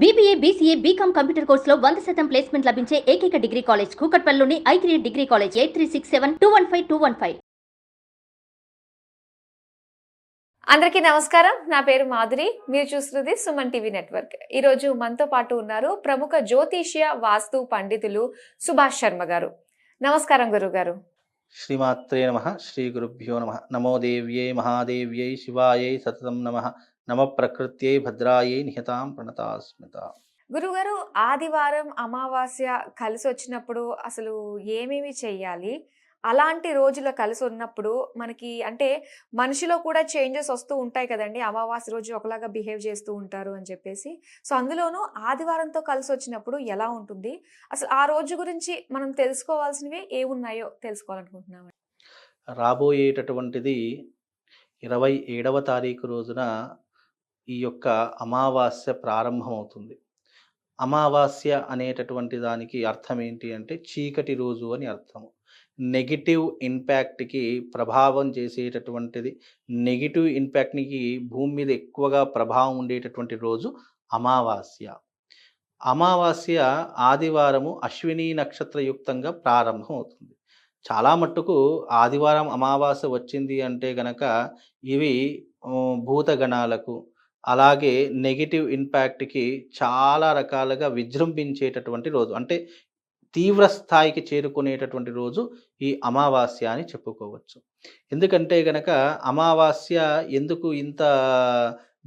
BBA, BCA, BCom computer కోర్సులో 100% placement లభించే ఏకైక డిగ్రీ కాలేజ్ కూకట్పల్లిలోని i3 డిగ్రీ కాలేజ్ 8367215215. అందరికీ నమస్కారం. నా పేరు మాధురి. మీరు చూస్తున్నది సుమన్ టీవీ నెట్వర్క్. ఈరోజు మనతో పాటు ఉన్నారు ప్రముఖ జ్యోతిష్య వాస్తు పండితులు సుభాష్ శర్మ గారు. నమస్కారం గురుగారు. శ్రీమాత్రే నమః. శ్రీ గురుభ్యో నమః. నమో దేవ్యై మహాదేవ్యై శివాయై సతతం నమః. నమ ప్రకృత్యై భద్రాయై నిహతాం ప్రణతాస్మిత. గురుగారు, ఆదివారం అమావాస్య కలిసి వచ్చినప్పుడు అసలు ఏమేమి చెయ్యాలి? అలాంటి రోజులో కలిసి ఉన్నప్పుడు మనకి అంటే మనిషిలో కూడా చేంజెస్ వస్తూ ఉంటాయి కదండి. అమావాస్య రోజు ఒకలాగా బిహేవ్ చేస్తూ ఉంటారు అని చెప్పేసి. సో అందులోనూ ఆదివారంతో కలిసి వచ్చినప్పుడు ఎలా ఉంటుంది? అసలు ఆ రోజు గురించి మనం తెలుసుకోవాల్సినవి ఏమున్నాయో తెలుసుకోవాలనుకుంటున్నాం. రాబోయేటటువంటిది 27వ తారీఖు రోజున ఈ యొక్క అమావాస్య ప్రారంభమవుతుంది. అమావాస్య అనేటటువంటి దానికి అర్థం ఏంటి అంటే చీకటి రోజు అని అర్థము. నెగిటివ్ ఇంపాక్ట్కి ప్రభావం చేసేటటువంటిది, నెగిటివ్ ఇంపాక్ట్కి భూమి మీద ఎక్కువగా ప్రభావం ఉండేటటువంటి రోజు అమావాస్య. అమావాస్య ఆదివారము అశ్విని నక్షత్రయుక్తంగా ప్రారంభం అవుతుంది. చాలా మట్టుకు ఆదివారం అమావాస్య వచ్చింది అంటే గనక ఇవి భూతగణాలకు అలాగే నెగిటివ్ ఇంపాక్ట్కి చాలా రకాలుగా విజృంభించేటటువంటి రోజు, అంటే తీవ్ర స్థాయికి చేరుకునేటటువంటి రోజు ఈ అమావాస్య అని చెప్పుకోవచ్చు. ఎందుకంటే గనక అమావాస్య ఎందుకు ఇంత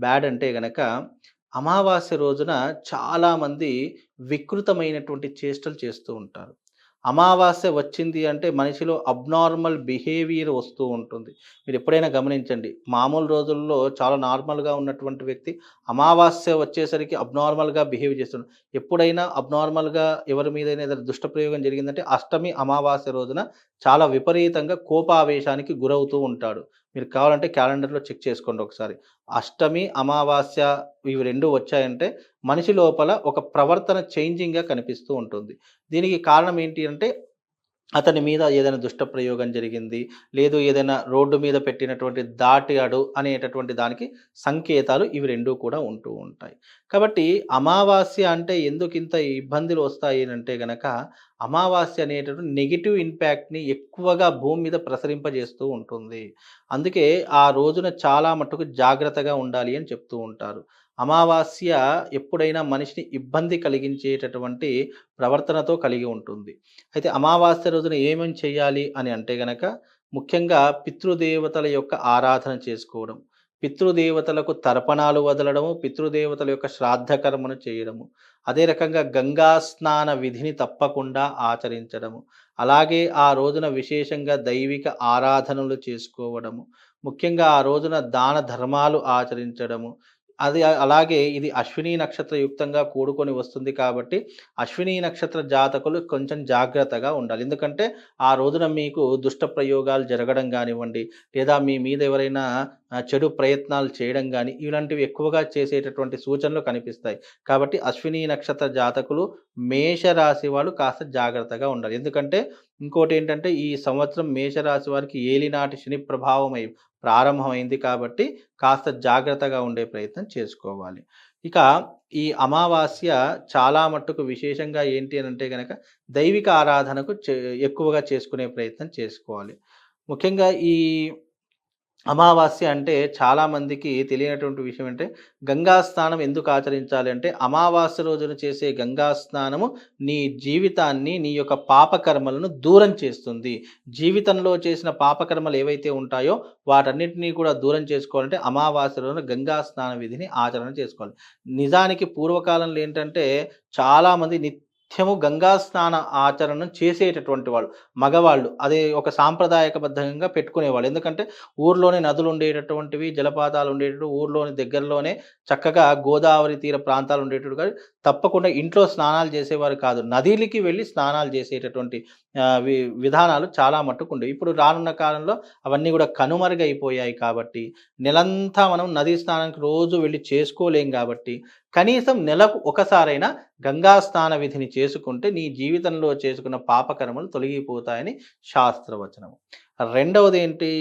బ్యాడ్ అంటే గనక అమావాస్య రోజున చాలామంది వికృతమైనటువంటి చేష్టలు చేస్తూ ఉంటారు. అమావాస్య వచ్చింది అంటే మనిషిలో అబ్నార్మల్ బిహేవియర్ వస్తూ ఉంటుంది. మీరు ఎప్పుడైనా గమనించండి, మామూలు రోజుల్లో చాలా నార్మల్గా ఉన్నటువంటి వ్యక్తి అమావాస్య వచ్చేసరికి అబ్నార్మల్గా బిహేవ్ చేస్తున్నాడు. ఎప్పుడైనా అబ్నార్మల్గా ఎవరి మీదైనా ఏదైనా దుష్టప్రయోగం జరిగిందంటే అష్టమి అమావాస్య రోజున చాలా విపరీతంగా కోపావేశానికి గురవుతూ ఉంటాడు. మీరు కావాలంటే క్యాలెండర్లో చెక్ చేసుకోండి ఒకసారి. అష్టమి అమావాస్య ఇవి రెండు వచ్చాయంటే మనిషి లోపల ఒక ప్రవర్తన చేంజింగ్గా కనిపిస్తూ ఉంటుంది. దీనికి కారణం ఏంటి అంటే అతని మీద ఏదైనా దుష్టప్రయోగం జరిగింది, లేదు ఏదైనా రోడ్డు మీద పెట్టినటువంటి దాటాడు అనేటటువంటి దానికి సంకేతాలు ఇవి రెండూ కూడా ఉంటూ ఉంటాయి. కాబట్టి అమావాస్య అంటే ఎందుకు ఇంత ఇబ్బందులు వస్తాయి అంటే గనక అమావాస్య అనేటటువంటి నెగిటివ్ ఇంపాక్ట్ని ఎక్కువగా భూమి మీద ప్రసరింపజేస్తూ ఉంటుంది. అందుకే ఆ రోజున చాలా మట్టుకు జాగ్రత్తగా ఉండాలి అని చెప్తూ ఉంటారు. అమావాస్య ఎప్పుడైనా మనిషిని ఇబ్బంది కలిగించేటటువంటి ప్రవర్తనతో కలిగి ఉంటుంది. అయితే అమావాస్య రోజున ఏమేమి చేయాలి అని అంటే గనక ముఖ్యంగా పితృదేవతల యొక్క ఆరాధన చేసుకోవడం, పితృదేవతలకు తర్పణాలు వదలడము, పితృదేవతల యొక్క శ్రాద్ధ కర్మను చేయడము, అదే రకంగా గంగా స్నాన విధిని తప్పకుండా ఆచరించడము, అలాగే ఆ రోజున విశేషంగా దైవిక ఆరాధనలు చేసుకోవడము, ముఖ్యంగా ఆ రోజున దాన ధర్మాలు ఆచరించడము. అది అలాగే ఇది అశ్విని నక్షత్ర యుక్తంగా కూడుకొని వస్తుంది కాబట్టి అశ్విని నక్షత్ర జాతకులు కొంచెం జాగ్రత్తగా ఉండాలి. ఎందుకంటే ఆ రోజున మీకు దుష్ట ప్రయోగాలు జరగడం కానివ్వండి, లేదా మీ మీద ఎవరైనా చెడు ప్రయత్నాలు చేయడం కానీ ఇలాంటివి ఎక్కువగా చేసేటటువంటి సూచనలు కనిపిస్తాయి. కాబట్టి అశ్విని నక్షత్ర జాతకులు మేషరాశి వాళ్ళు కాస్త జాగ్రత్తగా ఉండాలి. ఎందుకంటే ఇంకోటి ఏంటంటే ఈ సంవత్సరం మేషరాశి వారికి ఏలినాటి శని ప్రభావం ప్రారంభమైంది కాబట్టి కాస్త జాగ్రత్తగా ఉండే ప్రయత్నం చేసుకోవాలి. ఇక ఈ అమావాస్య చాలా మట్టుకు విశేషంగా ఏంటి అని అంటే కనుక దైవిక ఆరాధనకు ఎక్కువగా చేసుకునే ప్రయత్నం చేసుకోవాలి. ముఖ్యంగా ఈ అమావాస్య అంటే చాలామందికి తెలియనటువంటి విషయం అంటే గంగా స్నానం ఎందుకు ఆచరించాలి అంటే అమావాస్య రోజున చేసే గంగా స్నానము నీ జీవితాన్ని, నీ యొక్క పాపకర్మలను దూరం చేస్తుంది. జీవితంలో చేసిన పాపకర్మలు ఏవైతే ఉంటాయో వాటన్నిటినీ కూడా దూరం చేసుకోవాలంటే అమావాస్య రోజున గంగా స్నాన విధిని ఆచరణ చేసుకోవాలి. నిజానికి పూర్వకాలంలో ఏంటంటే చాలామంది నిత్యము గంగా స్నాన ఆచరణ చేసేటటువంటి వాళ్ళు మగవాళ్ళు అదే ఒక సాంప్రదాయకబద్ధంగా పెట్టుకునేవాళ్ళు. ఎందుకంటే ఊర్లోనే నదులు ఉండేటటువంటివి, జలపాతాలు ఉండేటట్టు ఊర్లోని దగ్గరలోనే చక్కగా గోదావరి తీర ప్రాంతాలు ఉండేటట్టు కానీ తప్పకుండా ఇంట్లో స్నానాలు చేసేవారు కాదు, నదిలికి వెళ్ళి స్నానాలు చేసేటటువంటి విధానాలు చాలా మట్టుకు ఉండేవి. ఇప్పుడు రానున్న కాలంలో అవన్నీ కూడా కనుమరుగైపోయాయి కాబట్టి నెలంతా మనం నదీ స్నానానికి రోజు వెళ్ళి చేసుకోలేం కాబట్టి కనీసం నెలకు ఒకసారైనా గంగా స్నాన విధిని చేసుకుంటే నీ జీవితంలో చేసుకున్న పాపకర్మలు తొలగిపోతాయని శాస్త్రవచనము. రెండవది ఏంటి,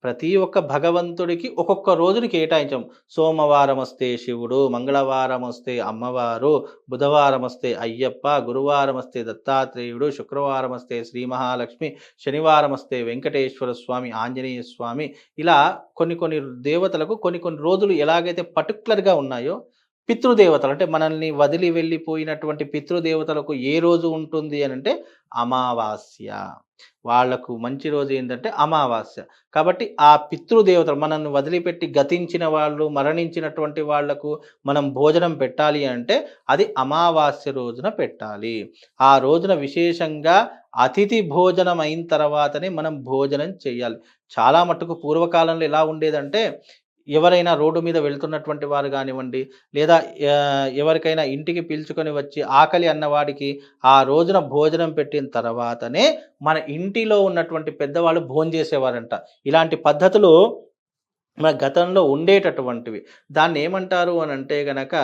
ప్రతి ఒక్క భగవంతుడికి ఒక్కొక్క రోజుని కేటాయించాం. సోమవారం వస్తే శివుడు, మంగళవారం వస్తే అమ్మవారు, బుధవారం వస్తే అయ్యప్ప, గురువారం వస్తే దత్తాత్రేయుడు, శుక్రవారం వస్తే శ్రీ మహాలక్ష్మి, శనివారం వస్తే వెంకటేశ్వర స్వామి, ఆంజనేయ స్వామి, ఇలా కొన్ని కొన్ని దేవతలకు కొన్ని కొన్ని రోజులు ఎలాగైతే పర్టికులర్గా ఉన్నాయో, పితృదేవతలు అంటే మనల్ని వదిలి వెళ్ళిపోయినటువంటి పితృదేవతలకు ఏ రోజు ఉంటుంది అని అంటే అమావాస్య. వాళ్లకు మంచి రోజు ఏంటంటే అమావాస్య. కాబట్టి ఆ పితృదేవతలు మనల్ని వదిలిపెట్టి గతించిన వాళ్ళు, మరణించినటువంటి వాళ్లకు మనం భోజనం పెట్టాలి అంటే అది అమావాస్య రోజున పెట్టాలి. ఆ రోజున విశేషంగా అతిథి భోజనం అయిన తర్వాతనే మనం భోజనం చేయాలి. చాలా మట్టుకు పూర్వకాలంలో ఎలా ఉండేదంటే, ఎవరైనా రోడ్డు మీద వెళ్తున్నటువంటి వారు కానివ్వండి, లేదా ఎవరికైనా ఇంటికి పిలుచుకొని వచ్చి ఆకలి అన్నవాడికి ఆ రోజున భోజనం పెట్టిన తర్వాతనే మన ఇంటిలో ఉన్నటువంటి పెద్దవాళ్ళు భోంచేసేవారంట. ఇలాంటి పద్ధతులు మన గతంలో ఉండేటటువంటివి. దాన్ని ఏమంటారు అని అంటే గనక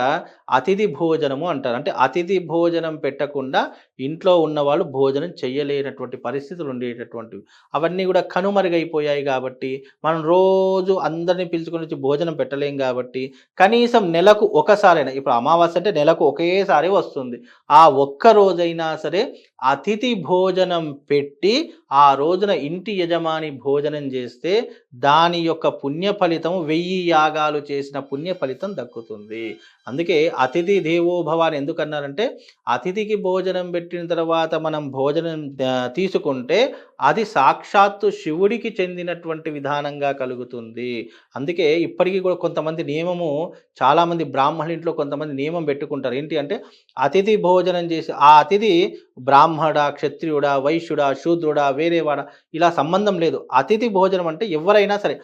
అతిథి భోజనము అంటారు. అంటే అతిథి భోజనం పెట్టకుండా ఇంట్లో ఉన్నవాళ్ళు భోజనం చెయ్యలేనటువంటి పరిస్థితులు ఉండేటటువంటివి. అవన్నీ కూడా కనుమరుగైపోయాయి కాబట్టి మనం రోజు అందరిని పిలుచుకొని వచ్చి భోజనం పెట్టలేం కాబట్టి కనీసం నెలకు ఒకసారైనా, ఇప్పుడు అమావాస్య అంటే నెలకు ఒకేసారి వస్తుంది, ఆ ఒక్క రోజైనా సరే అతిథి భోజనం పెట్టి ఆ రోజున ఇంటి యజమాని భోజనం చేస్తే దాని యొక్క పుణ్య ఫలితం 1000 యాగాలు చేసిన పుణ్య ఫలితం దక్కుతుంది. అందుకే అతిథి దేవోభవ అని ఎందుకన్నారంటే, అతిథికి భోజనం పెట్టిన తర్వాత మనం భోజనం తీసుకుంటే అది సాక్షాత్తు శివుడికి చెందినటువంటి విధానంగా కలుగుతుంది. అందుకే ఇప్పటికీ కూడా కొంతమంది నియమము, చాలామంది బ్రాహ్మణుల ఇంట్లో కొంతమంది నియమం పెట్టుకుంటారు. ఏంటి అంటే, అతిథి భోజనం చేసి ఆ అతిథి బ్రాహ్మడా, క్షత్రియుడా, వైశ్యుడా, శూద్రుడా, వేరేవాడా ఇలా సంబంధం లేదు. అతిథి భోజనం అంటే ఎవరైనా సరే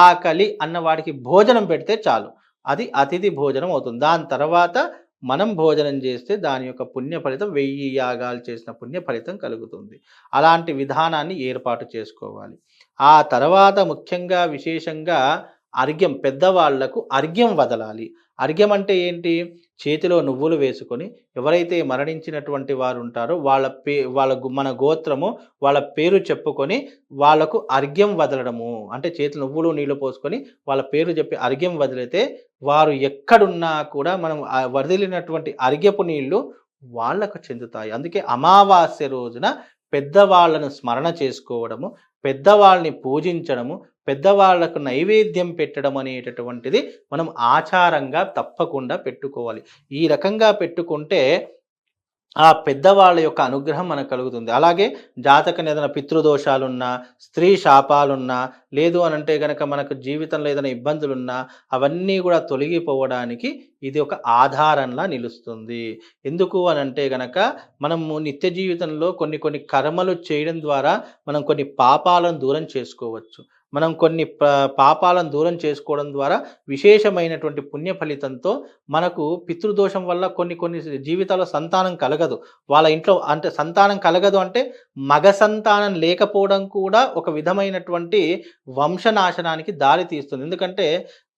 ఆకలి అన్నవాడికి భోజనం పెడితే చాలు, అది అతిథి భోజనం అవుతుంది. దాని తర్వాత మనం భోజనం చేస్తే దాని యొక్క పుణ్య ఫలితం 1000 యాగాలు చేసిన పుణ్య ఫలితం కలుగుతుంది. అలాంటి విధానాన్ని ఏర్పాటు చేసుకోవాలి. ఆ తర్వాత ముఖ్యంగా విశేషంగా అర్ఘ్యం, పెద్దవాళ్లకు అర్ఘ్యం వదలాలి. అర్ఘ్యం అంటే ఏంటి? చేతిలో నువ్వులు వేసుకొని ఎవరైతే మరణించినటువంటి వారు ఉంటారో వాళ్ళ మన గోత్రము, వాళ్ళ పేరు చెప్పుకొని వాళ్లకు అర్ఘ్యం వదలడము. అంటే చేతులు నువ్వులు నీళ్లు పోసుకొని వాళ్ళ పేరు చెప్పి అర్ఘ్యం వదిలితే వారు ఎక్కడున్నా కూడా మనం వదిలినటువంటి అర్ఘ్యపు నీళ్లు వాళ్లకు చెందుతాయి. అందుకే అమావాస్య రోజున పెద్దవాళ్లను స్మరణ చేసుకోవడము, పెద్దవాళ్ళని పూజించడము, పెద్దవాళ్లకు నైవేద్యం పెట్టడం అనేటటువంటిది మనం ఆచారంగా తప్పకుండా పెట్టుకోవాలి. ఈ రకంగా పెట్టుకుంటే ఆ పెద్దవాళ్ళ యొక్క అనుగ్రహం మనకు కలుగుతుంది. అలాగే జాతకం ఏదైనా పితృదోషాలున్నా, స్త్రీ శాపాలున్నా, లేదు అని అంటే కనుక మనకు జీవితంలో ఏదైనా ఇబ్బందులున్నా అవన్నీ కూడా తొలగిపోవడానికి ఇది ఒక ఆధారంలా నిలుస్తుంది. ఎందుకు అని అంటే కనుక మనము నిత్య జీవితంలో కొన్ని కొన్ని కర్మలు చేయడం ద్వారా మనం కొన్ని పాపాలను దూరం చేసుకోవచ్చు. మనం కొన్ని పాపాలను దూరం చేసుకోవడం ద్వారా విశేషమైనటువంటి పుణ్య ఫలితంతో మనకు పితృదోషం వల్ల కొన్ని కొన్ని జీవితాల్లో సంతానం కలగదు. వాళ్ళ ఇంట్లో అంటే సంతానం కలగదు అంటే మగ సంతానం లేకపోవడం కూడా ఒక విధమైనటువంటి వంశనాశనానికి దారి తీస్తుంది. ఎందుకంటే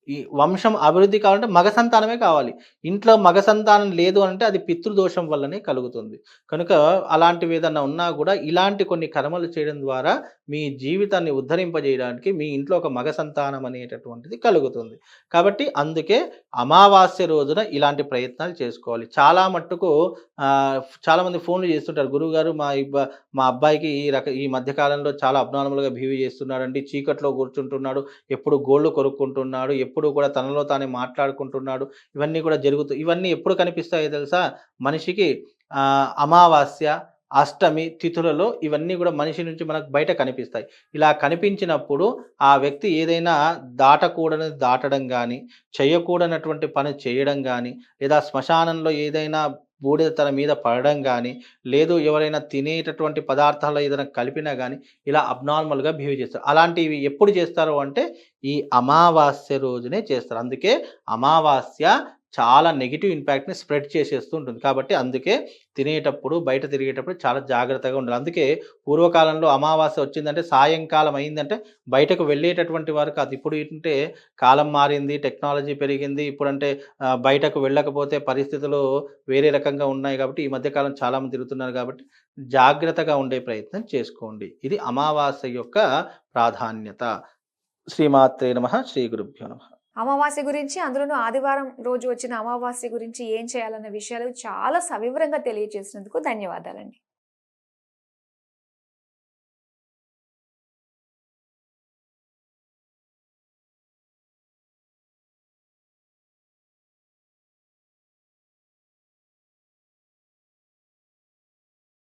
ఈ వంశం అభివృద్ధి కావాలంటే మగ సంతానమే కావాలి. ఇంట్లో మగ సంతానం లేదు అంటే అది పితృదోషం వల్లనే కలుగుతుంది. కనుక అలాంటివి ఏదన్నా ఉన్నా కూడా ఇలాంటి కొన్ని కర్మలు చేయడం ద్వారా మీ జీవితాన్ని ఉద్ధరింపజేయడానికి మీ ఇంట్లో ఒక మగ సంతానం అనేటటువంటిది కలుగుతుంది. కాబట్టి అందుకే అమావాస్య రోజున ఇలాంటి ప్రయత్నాలు చేసుకోవాలి. చాలా మట్టుకు చాలామంది ఫోన్లు చేస్తుంటారు, గురువుగారు మా అబ్బాయికి ఈ మధ్యకాలంలో చాలా అబ్నార్మల్గా బిహేవ్ చేస్తున్నాడండి, చీకట్లో కూర్చుంటున్నాడు, ఎప్పుడు గోళ్ళు కొరుక్కుంటున్నాడు, ఎప్పుడు కూడా తనలో తానే మాట్లాడుకుంటున్నాడు, ఇవన్నీ కూడా జరుగుతాయి. ఇవన్నీ ఎప్పుడు కనిపిస్తాయో తెలుసా? మనిషికి అమావాస్య, అష్టమి తిథులలో ఇవన్నీ కూడా మనిషి నుంచి మనకు బయట కనిపిస్తాయి. ఇలా కనిపించినప్పుడు ఆ వ్యక్తి ఏదైనా దాటకూడని దాటడం కానీ, చేయకూడనటువంటి పని చేయడం కానీ, లేదా శ్మశానంలో ఏదైనా బూడిద తన మీద పడడం కానీ, లేదు ఎవరైనా తినేటటువంటి పదార్థాలు ఏదైనా కలిపినా కానీ ఇలా అబ్నార్మల్గా బిహేవ్ చేస్తారు. అలాంటివి ఎప్పుడు చేస్తారు అంటే ఈ అమావాస్య రోజునే చేస్తారు. అందుకే అమావాస్య చాలా నెగిటివ్ ఇంపాక్ట్ని స్ప్రెడ్ చేసేస్తూ ఉంటుంది. కాబట్టి అందుకే తినేటప్పుడు, బయట తిరిగేటప్పుడు చాలా జాగ్రత్తగా ఉండాలి. అందుకే పూర్వకాలంలో అమావాస్య వచ్చిందంటే సాయంకాలం అయిందంటే బయటకు వెళ్ళేటటువంటి వారు కాదు. ఇప్పుడు ఏంటంటే కాలం మారింది, టెక్నాలజీ పెరిగింది. ఇప్పుడంటే బయటకు వెళ్ళకపోతే పరిస్థితులు వేరే రకంగా ఉన్నాయి. కాబట్టి ఈ మధ్యకాలం చాలామంది తిరుగుతున్నారు. కాబట్టి జాగ్రత్తగా ఉండే ప్రయత్నం చేసుకోండి. ఇది అమావాస్య యొక్క ప్రాధాన్యత. శ్రీమాత్రే నమః. శ్రీ గురుభ్యో నమః. అమావాస్య గురించి, అందులోనూ ఆదివారం రోజు వచ్చిన అమావాస్య గురించి ఏం చేయాలన్న విషయాలు చాలా సవివరంగా తెలియజేసినందుకు ధన్యవాదాలండి.